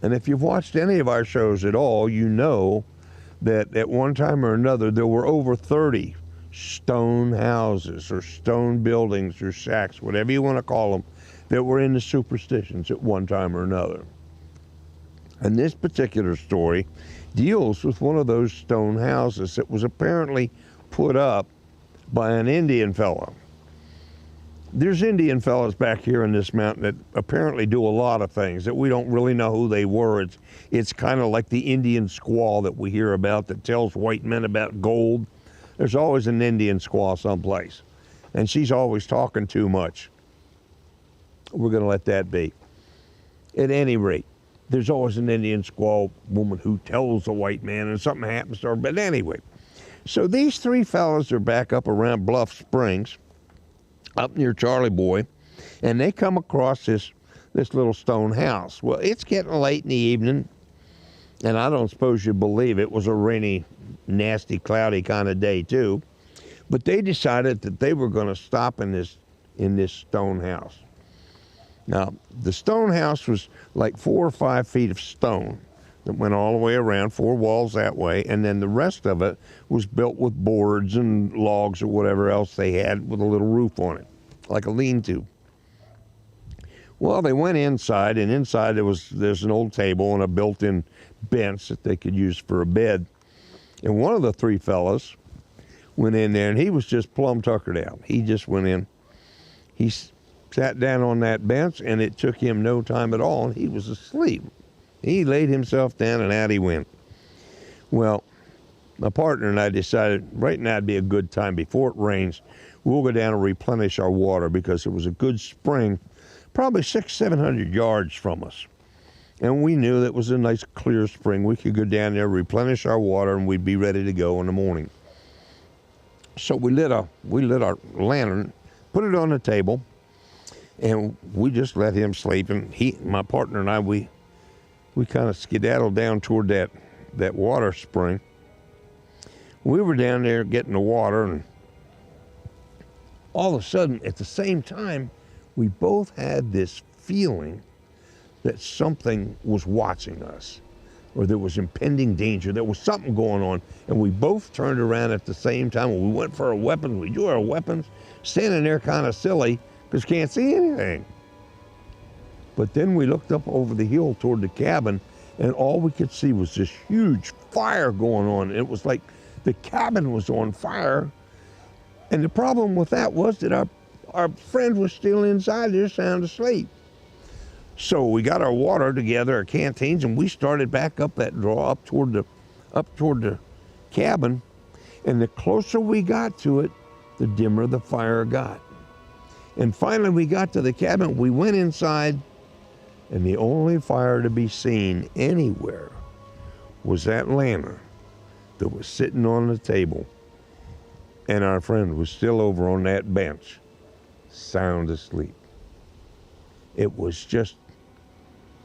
And if you've watched any of our shows at all, you know that at one time or another there were over 30 stone houses or stone buildings or shacks, whatever you want to call them, that were in the Superstitions at one time or another. And this particular story deals with one of those stone houses that was apparently put up by an Indian fellow. There's Indian fellows back here in this mountain that apparently do a lot of things that we don't really know who they were. It's kind of like the Indian squaw that we hear about that tells white men about gold. There's always an Indian squaw someplace, and she's always talking too much. We're going to let that be. At any rate, there's always an Indian squaw woman who tells a white man and something happens to her. But anyway, so these three fellas are back up around Bluff Springs, up near Charlie Boy, and they come across this little stone house. Well, it's getting late in the evening, and I don't suppose you believe it was a rainy, nasty, cloudy kind of day too. But they decided that they were going to stop in this stone house. Now, the stone house was like 4 or 5 feet of stone that went all the way around, 4 walls that way, and then the rest of it was built with boards and logs or whatever else they had with a little roof on it, like a lean-to. Well, they went inside, and inside there's an old table and a built-in bench that they could use for a bed. And one of the three fellas went in there, and he was just plumb tuckered out. He just went in. He sat down on that bench, and it took him no time at all, and he was asleep. He laid himself down, and out he went. Well, my partner and I decided right now would be a good time. Before it rains, we'll go down and replenish our water, because it was a good spring, probably 600-700 yards from us. And we knew that it was a nice clear spring. We could go down there, replenish our water, and we'd be ready to go in the morning. So we lit our lantern, put it on the table, and we just let him sleep. And my partner and I, we kind of skedaddled down toward that water spring. We were down there getting the water, and all of a sudden, at the same time, we both had this feeling that something was watching us, or there was impending danger. There was something going on, and we both turned around at the same time. We went for our weapons. We drew our weapons, standing there kind of silly, because can't see anything. But then we looked up over the hill toward the cabin, and all we could see was this huge fire going on. It was like the cabin was on fire. And the problem with that was that our friend was still inside there sound asleep. So we got our water together, our canteens, and we started back up that draw up toward the cabin. And the closer we got to it, the dimmer the fire got. And finally we got to the cabin, we went inside, and the only fire to be seen anywhere was that lantern that was sitting on the table. And our friend was still over on that bench, sound asleep. It was just,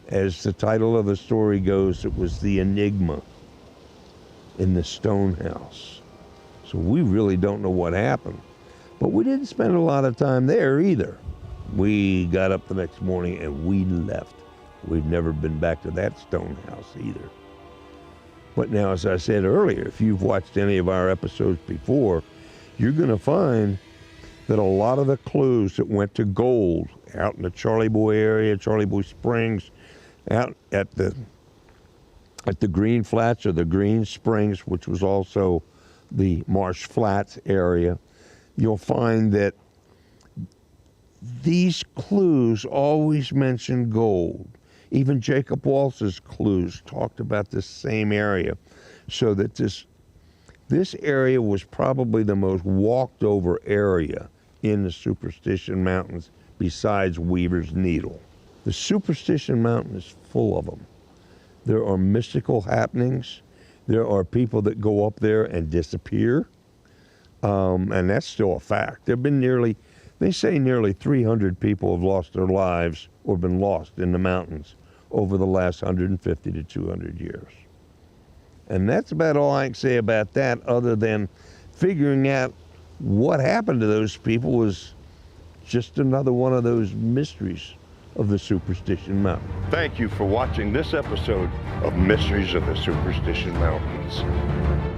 as the title of the story goes, it was the Enigma in the stone house. So we really don't know what happened. But we didn't spend a lot of time there either. We got up the next morning and we left. We've never been back to that stone house either. But now, as I said earlier, if you've watched any of our episodes before, you're going to find that a lot of the clues that went to gold out in the Charlie Boy area, Charlie Boy Springs, out at the Green Flats or the Green Springs, which was also the Marsh Flats area, you'll find that these clues always mention gold. Even Jacob Walsh's clues talked about this same area, so that this area was probably the most walked over area in the Superstition Mountains besides Weaver's Needle. The Superstition Mountain is full of them. There are mystical happenings. There are people that go up there and disappear. And that's still a fact. There have been nearly 300 people have lost their lives or been lost in the mountains over the last 150 to 200 years. And that's about all I can say about that, other than figuring out what happened to those people was just another one of those mysteries of the Superstition Mountain. Thank you for watching this episode of Mysteries of the Superstition Mountains.